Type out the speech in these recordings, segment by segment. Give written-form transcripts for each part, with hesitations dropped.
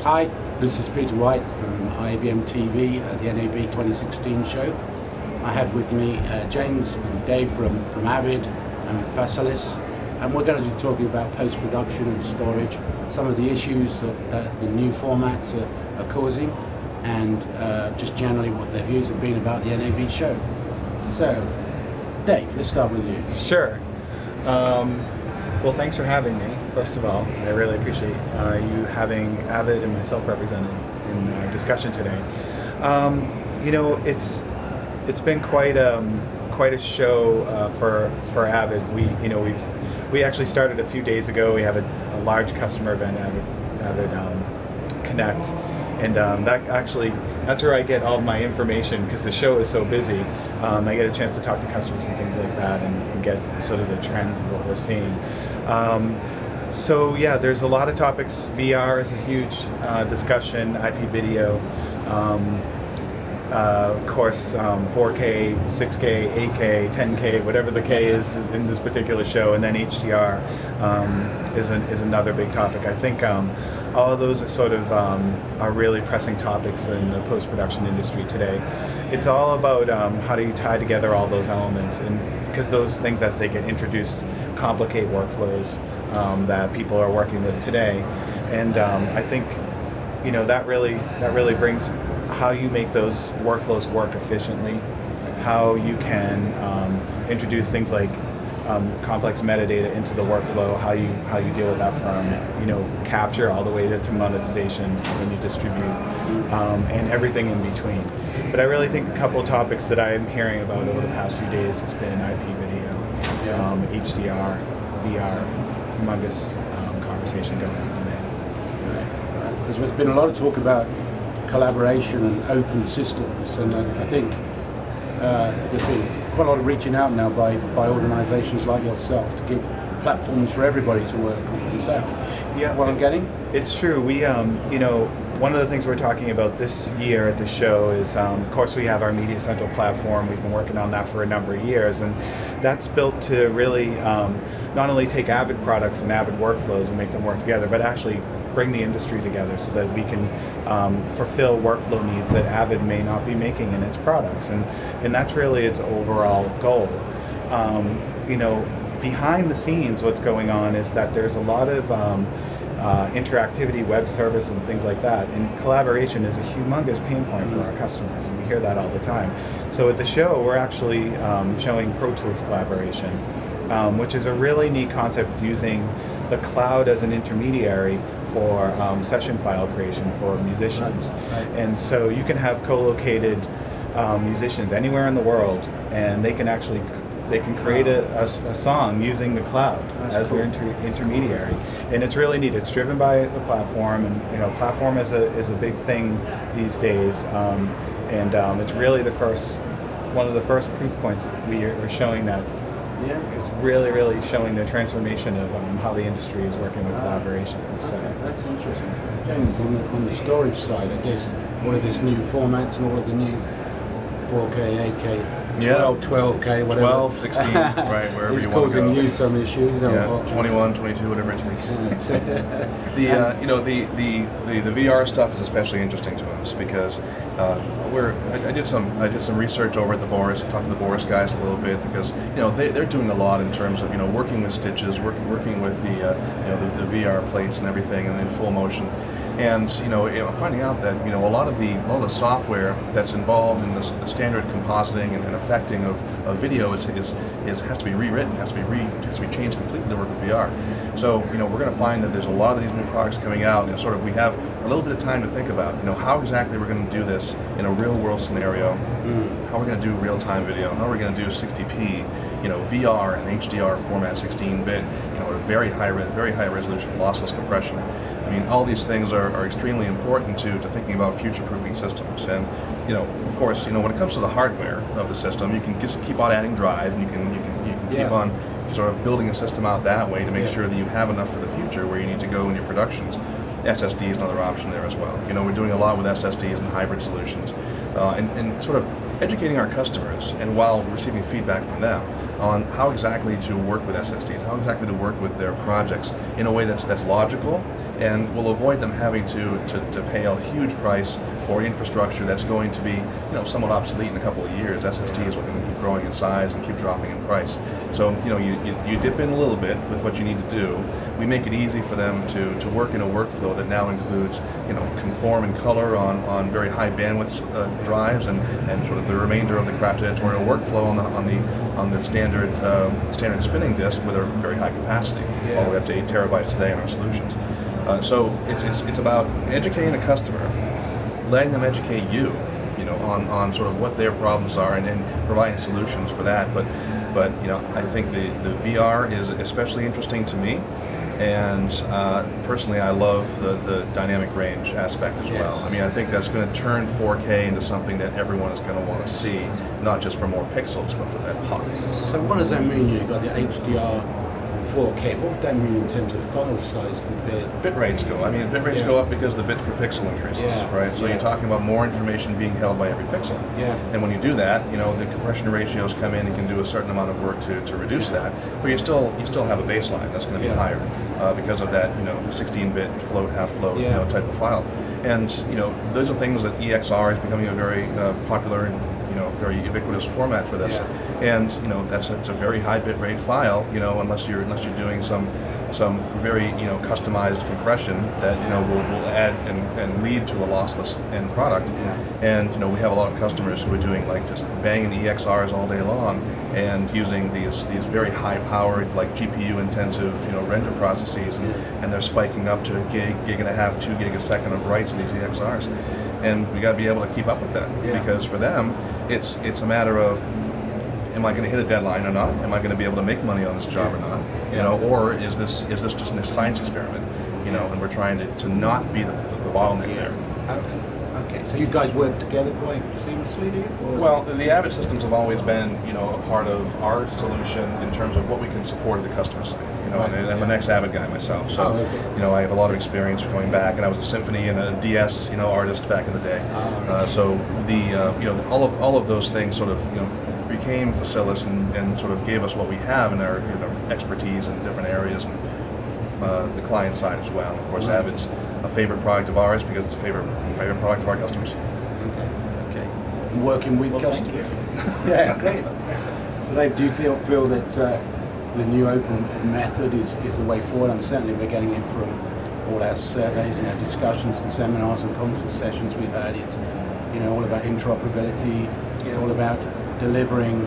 Hi, this is Peter White from IABM TV at the NAB 2016 show. I have with me James and Dave from Avid and Facilis, and we're going to be talking about post-production and storage, some of the issues that the new formats are causing, and just generally what their views have been about the NAB show. So, Dave, let's start with you. Sure. Well, thanks for having me, first of all. I really appreciate you having Avid and myself represented in our discussion today. It's been quite a show for Avid. We actually started a few days ago. We have a large customer event, Avid Connect, and that's where I get all of my information, because the show is so busy. I get a chance to talk to customers and things like that, and get sort of the trends of what we're seeing. So yeah, there's a lot of topics. VR is a huge discussion, IP video, of course, 4K, 6K, 8K, 10K, whatever the K is in this particular show, and then HDR is another big topic. I think all of those are really pressing topics in the post-production industry today. It's all about how do you tie together all those elements, and because those things, as they get introduced, complicate workflows that people are working with today, and I think that really brings how you make those workflows work efficiently, how you can introduce things like complex metadata into the workflow, how you deal with that from capture all the way to monetization when you distribute, and everything in between. But I really think a couple of topics that I'm hearing about over the past few days has been IP video, HDR, VR, humongous conversation going on today. Right. Because there's been a lot of talk about collaboration and open systems, and I think there's been quite a lot of reaching out now by organizations like yourself to give platforms for everybody to work on. Is that what I'm getting? It's true. We, one of the things we're talking about this year at the show is, of course, we have our Media Central platform. We've been working on that for a number of years, and that's built to really not only take Avid products and Avid workflows and make them work together, but actually bring the industry together so that we can fulfill workflow needs that Avid may not be making in its products, and that's really its overall goal. Behind the scenes, what's going on is that there's a lot of interactivity, web service, and things like that, and collaboration is a humongous pain point for our customers, and we hear that all the time. So at the show, we're actually showing Pro Tools collaboration, which is a really neat concept, using the cloud as an intermediary for session file creation for musicians. Right. And so you can have co-located musicians anywhere in the world, and they can create a song using the cloud as their intermediary, and it's really neat. It's driven by the platform, and platform is a big thing these days, and it's really one of the first proof points we are showing that. Yeah, it's really showing the transformation of how the industry is working with collaboration. So that's interesting. James, on the storage side, I guess all of this new formats and all of the new 4K, 8K, 12K, whatever. 12, 16, right, wherever it's you want to go. It's causing you some issues. Yeah, 21, 22, whatever it takes. The VR stuff is especially interesting to us because I did some research over at the Boris, talked to the Boris guys a little bit, because they're doing a lot in terms of working with stitches, working with the VR plates and everything, and in full motion. And finding out that a lot of the software that's involved in the standard compositing and affecting of video has to be rewritten, has to be changed completely to work with VR. So we're going to find that there's a lot of these new products coming out, and we have a little bit of time to think about how exactly we're going to do this in a real world scenario. How we're going to do real time video, how we're going to do 60p, VR and HDR format, 16-bit, at a very high resolution, lossless compression. I mean, all these things are extremely important to thinking about future-proofing systems. And of course, when it comes to the hardware of the system, you can just keep on adding drives, and you can keep on sort of building a system out that way to make sure that you have enough for the future where you need to go in your productions. SSD is another option there as well. We're doing a lot with SSDs and hybrid solutions, and sort of educating our customers, and while receiving feedback from them on how exactly to work with SSDs, how exactly to work with their projects in a way that's logical, and will avoid them having to pay a huge price for infrastructure that's going to be somewhat obsolete in a couple of years. SSDs are going to keep growing in size and keep dropping in price. So you dip in a little bit with what you need to do. We make it easy for them to work in a workflow that now includes conform and color on very high bandwidth drives, and sort of the remainder of the craft editorial workflow on the standard spinning disk with a very high capacity, all the way up to 8 terabytes today in our solutions. So it's about educating the customer, letting them educate you, on sort of what their problems are, and then providing solutions for that. But I think the VR is especially interesting to me, and personally I love the dynamic range aspect as well. I mean, I think that's going to turn 4K into something that everyone is going to want to see, not just for more pixels, but for that pop. So what does that mean? You've got the HDR and 4K. What would that mean in terms of file size compared? Bit rates go. I mean, bit rates go up because the bits per pixel increases, right? So you're talking about more information being held by every pixel. And when you do that, the compression ratios come in. You can do a certain amount of work to reduce that, but you still have a baseline that's going to be higher because of that 16-bit float, half float type of file. And those are things that EXR is becoming a very popular and very ubiquitous format for this. And that's a very high bit rate file, unless you're doing some very customized compression that will add and lead to a lossless end product. And we have a lot of customers who are doing like just banging EXRs all day long and using these very high powered, like GPU intensive render processes, and they're spiking up to a gig and a half, 2 gig a second of writes in these EXRs. And we got to be able to keep up with that, because for them it's a matter of, am I going to hit a deadline or not? Am I going to be able to make money on this job or not? Or is this just a science experiment? And we're trying to not be the bottleneck there. Okay. So you guys work together quite seamlessly, do you? Well, the Avid systems have always been, a part of our solution in terms of what we can support at the customer side. And I'm an ex-Avid guy myself, so I have a lot of experience going back, and I was a symphony and a DS, artist back in the day. So all of those things sort of, became Facilis and sort of gave us what we have in our expertise in different areas, and the client side as well. Of course, Avid's a favorite product of ours because it's a favorite product of our customers. Okay. Working with customers. Great. So Dave, do you feel that the new open method is the way forward? And certainly we're getting it from all our surveys and our discussions and seminars and conference sessions we've had. It's all about interoperability. It's all about delivering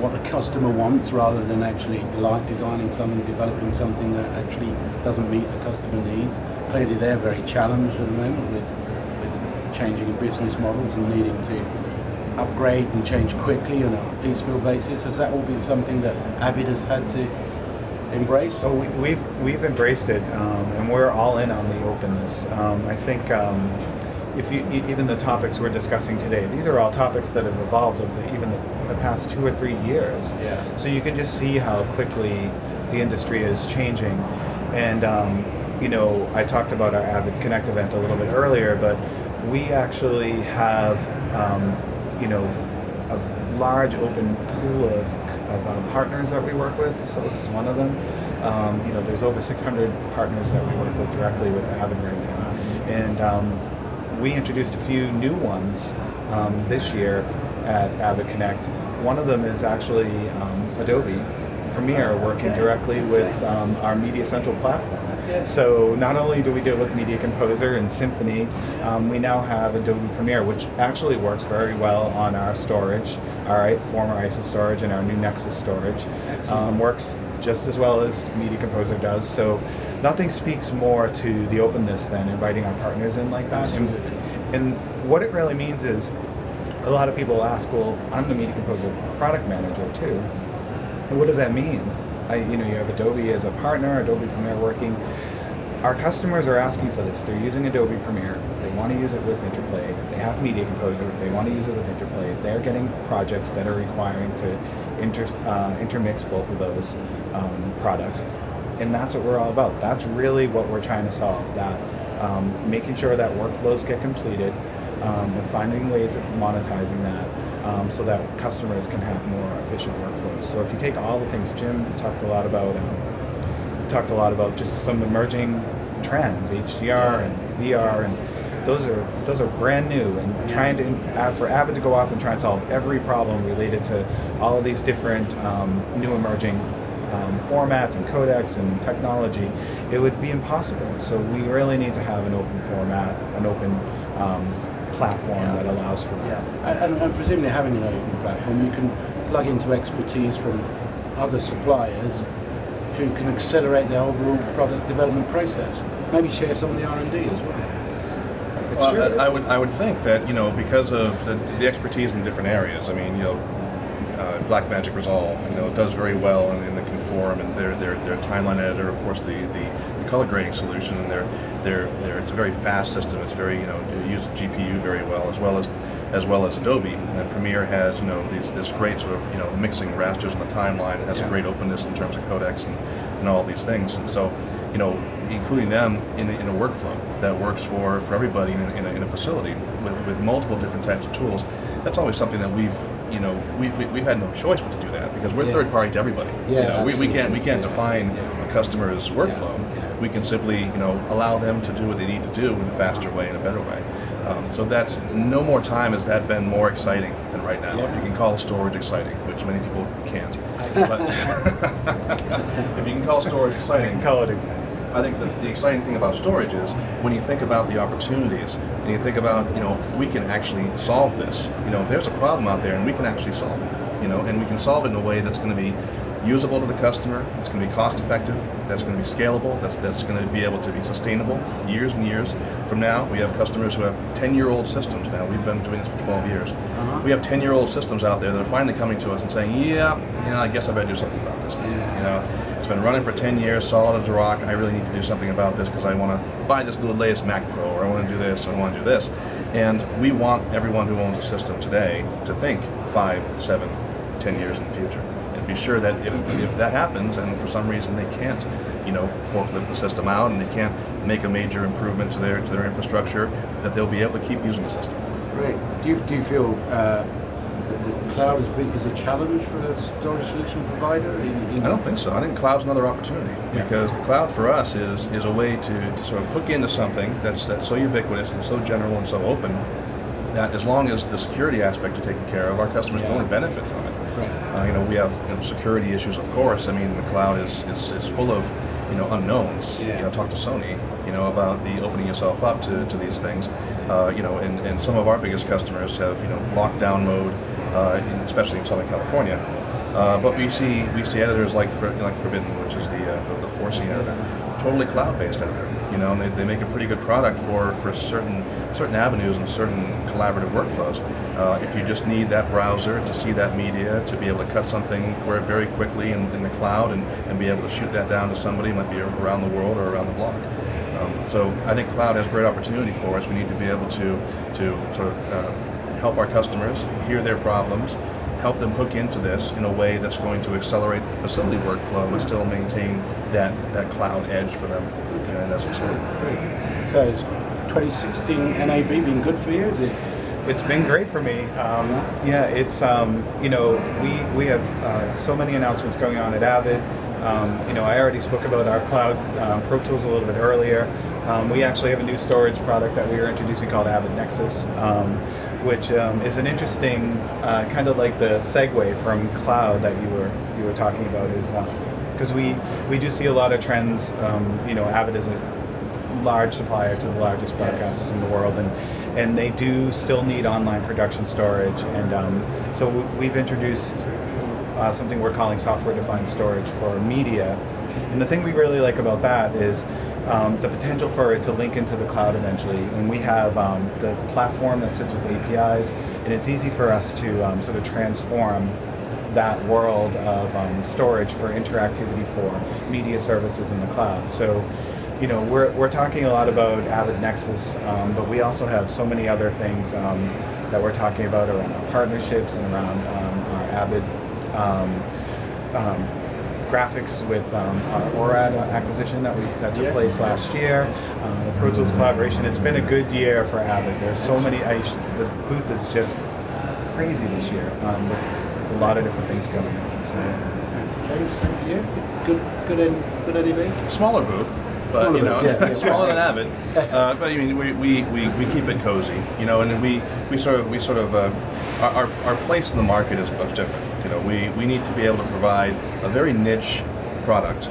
what the customer wants rather than actually designing something, developing something that actually doesn't meet the customer needs. Clearly they're very challenged at the moment with changing in business models and needing to upgrade and change quickly on a piecemeal basis. Has that all been something that Avid has had to embrace? So we've embraced it, and we're all in on the openness. I think if you even the topics we're discussing today, these are all topics that have evolved over even the past 2 or 3 years. So you can just see how quickly the industry is changing. And I talked about our Avid Connect event a little bit earlier, but we actually have a large open pool of partners that we work with. So this is one of them. There's over 600 partners that we work with directly with Avid right now, and we introduced a few new ones this year at Avid Connect. One of them is actually Adobe Premiere working directly with our Media Central platform. So not only do we deal with Media Composer and Symphony, we now have Adobe Premiere, which actually works very well on our storage, our former ISO storage and our new Nexus storage. Works just as well as Media Composer does. So nothing speaks more to the openness than inviting our partners in like that. And what it really means is, a lot of people ask, well, I'm the Media Composer product manager too. And what does that mean? You have Adobe as a partner, Adobe Premiere working. Our customers are asking for this. They're using Adobe Premiere. They want to use it with Interplay. They have Media Composer. They want to use it with Interplay. They're getting projects that are requiring to intermix both of those products. And that's what we're all about. That's really what we're trying to solve, that making sure that workflows get completed, and finding ways of monetizing that, so that customers can have more efficient workflows. So if you take all the things Jim talked a lot about, just some emerging trends, HDR and VR, and those are brand new, and trying to for Avid to go off and try and solve every problem related to all of these different new emerging formats and codecs and technology, it would be impossible. So we really need to have an open format, an open platform that allows for that. Yeah, and presumably having an open platform, you can plug into expertise from other suppliers who can accelerate the overall product development process. Maybe share some of the R&D as well. Well, I would think that, because of the expertise in different areas. I mean, Blackmagic Resolve, does very well in the Conform, and their timeline editor, of course, the color grading solution, and it's a very fast system. It's very, it uses GPU very well, as well as Adobe. And Premiere has, this great sort of, mixing rasters in the timeline. It has a great openness in terms of codecs and all these things. And so, including them in a workflow that works for everybody in a facility with multiple different types of tools. That's always something that we've had no choice but to do that, because we're third party to everybody. We can't define a customer's workflow. We can simply allow them to do what they need to do in a faster way, in a better way. So that's no more time has that been more exciting than right now. If you can call storage exciting, which many people can't. But if you can call storage exciting, call it exciting. I think the exciting thing about storage is when you think about the opportunities and you think about, we can actually solve this. There's a problem out there and we can actually solve it, and we can solve it in a way that's going to be usable to the customer, it's going to be cost effective, that's going to be scalable, that's going to be able to be sustainable years and years from now. We have customers who have 10-year-old systems now. We've been doing this for 12 years. We have 10-year-old systems out there that are finally coming to us and saying, I guess I better do something about this. It's been running for 10 years, solid as a rock. I really need to do something about this because I want to buy this new latest Mac Pro, or I want to do this, or I want to do this. And we want everyone who owns a system today to think 5, 7, 10 years in the future. And be sure that if that happens, and for some reason they can't, forklift the system out, and they can't make a major improvement to their infrastructure, that they'll be able to keep using the system. Great. Do you feel that the cloud is a challenge for a storage solution provider? I don't think so. I think cloud's another opportunity, because the cloud for us is a way to sort of hook into something that's so ubiquitous and so general and so open that as long as the security aspect are taken care of, our customers can only benefit from it. Right. We have security issues, of course. I mean, the cloud is full of unknowns. Talk to Sony, about the opening yourself up to these things. And some of our biggest customers have lockdown mode, especially in Southern California. But we see editors like Forbidden, which is the Foreseen editor, totally cloud-based editor. And they make a pretty good product for certain avenues and certain collaborative workflows. If you just need that browser to see that media, to be able to cut something very quickly in the cloud and be able to shoot that down to somebody, might be around the world or around the block. So I think cloud has great opportunity for us. We need to be able to sort of help our customers hear their problems, help them hook into this in a way that's going to accelerate the facility workflow and still maintain that cloud edge for them. And that's exciting. Great. So is 2016 NAB been good for you? Is it? It's been great for me. It's we have so many announcements going on at Avid. I already spoke about our cloud Pro Tools a little bit earlier. We actually have a new storage product that we are introducing called Avid Nexus, which is an interesting kind of like the segue from cloud that you were talking about, is because we do see a lot of trends. Avid is a large supplier to the largest broadcasters in the world, and they do still need online production storage, and so we've introduced something we're calling software-defined storage for media. And the thing we really like about that is the potential for it to link into the cloud eventually. And we have the platform that sits with APIs, and it's easy for us to sort of transform that world of storage for interactivity for media services in the cloud. So, we're talking a lot about Avid Nexus, but we also have so many other things that we're talking about around our partnerships and around our Avid graphics with our ORAD acquisition that took place last year. The Pro Tools collaboration. It's been a good year for Avid. There's so many. The booth is just crazy this year with a lot of different things going on. So. James, same for you. Good NAB. Smaller booth, but Smaller you know, booth, yeah. smaller than Avid. But I mean, we keep it cozy, you know, and we sort of our place in the market is much different. You know, we need to be able to provide a very niche product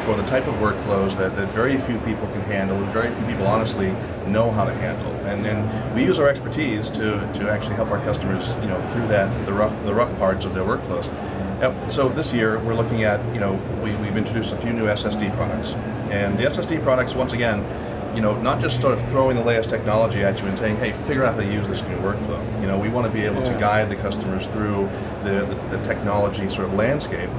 for the type of workflows that very few people can handle, and very few people honestly know how to handle. And we use our expertise to actually help our customers, you know, through the rough parts of their workflows. So this year we're looking at, you know, we've introduced a few new SSD products, and the SSD products, once again, you know, not just sort of throwing the latest technology at you and saying, hey, figure out how to use this new workflow. You know, we want to be able to guide the customers through the technology sort of landscape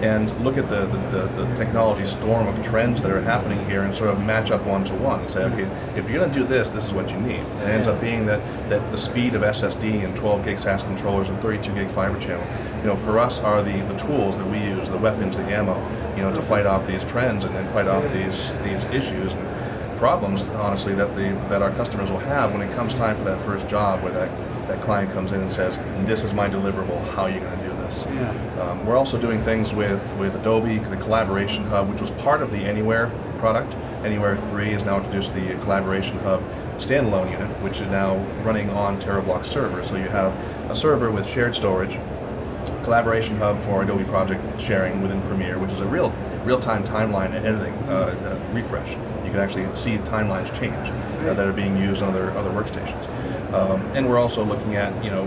and look at the technology storm of trends that are happening here and sort of match up one to one and say, okay, if you're going to do this, this is what you need. And it ends up being that the speed of SSD and 12 gig SAS controllers and 32 gig fiber channel, you know, for us are the tools that we use, the weapons, the ammo, you know, to fight off these trends and fight off these issues and problems, honestly, that our customers will have when it comes time for that first job where that client comes in and says, this is my deliverable, how are you going to do this? We're also doing things with Adobe, the Collaboration Hub, which was part of the Anywhere product. Anywhere 3 has now introduced the Collaboration Hub standalone unit, which is now running on TerraBlock server. So you have a server with shared storage, Collaboration Hub for Adobe project sharing within Premiere, which is a real-time timeline editing refresh. You can actually see timelines change that are being used on other workstations. And we're also looking at, you know,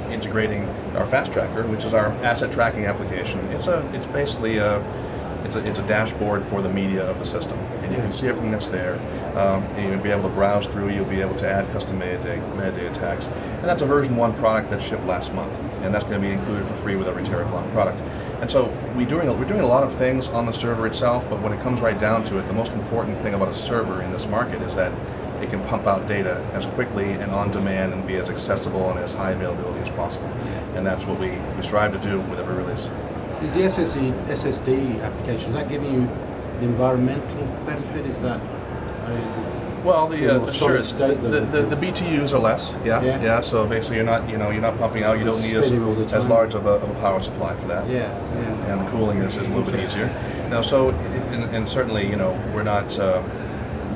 integrating our Fast Tracker, which is our asset tracking application. It's basically it's a dashboard for the media of the system, and you can see everything that's there. And you'll be able to browse through. You'll be able to add custom metadata tags, and that's a version 1 product that shipped last month, and that's going to be included for free with every TerraBlock product. And so we're doing a lot of things on the server itself, but when it comes right down to it, the most important thing about a server in this market is that it can pump out data as quickly and on demand and be as accessible and as high availability as possible. And that's what we strive to do with every release. Is the SSD application, is that giving you an environmental benefit? Is that well, more sure, solid state the BTUs are less, yeah. So basically, you're not pumping out. You don't need as large of a power supply for that. And the cooling is a little bit easier. Now, so and certainly, you know, we're not.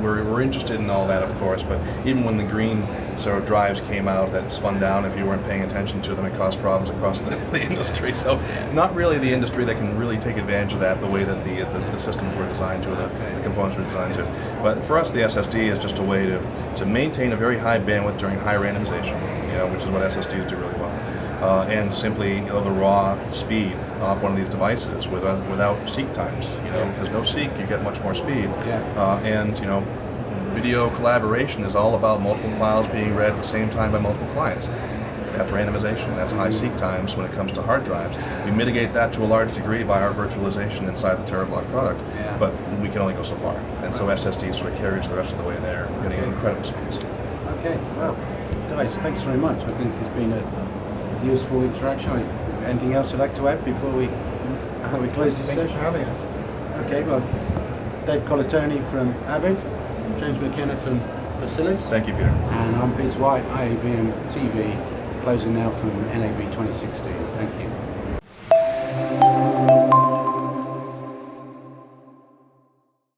We're interested in all that, of course, but even when the green sort of drives came out that spun down, if you weren't paying attention to them, it caused problems across the industry. So not really the industry that can really take advantage of that the way that the systems were designed to, the components were designed to. But for us, the SSD is just a way to maintain a very high bandwidth during high randomization, you know, which is what SSDs do really well. And simply, you know, the raw speed off one of these devices without seek times. You know, if there's no seek, you get much more speed. And you know, video collaboration is all about multiple files being read at the same time by multiple clients. That's randomization. That's high seek times when it comes to hard drives. We mitigate that to a large degree by our virtualization inside the TerraBlock product, but we can only go so far. And so SSD sort of carries the rest of the way there, getting incredible speeds. Okay, well, guys, thanks very much. I think it's been a useful interaction. Anything else you'd like to add before we close this session? Thank you for having us. Okay, well, Dave Colantuoni from Avid, James McKenna from Facilis. Thank you, Peter. And I'm Peter White, IABM TV, closing now from NAB 2016. Thank you.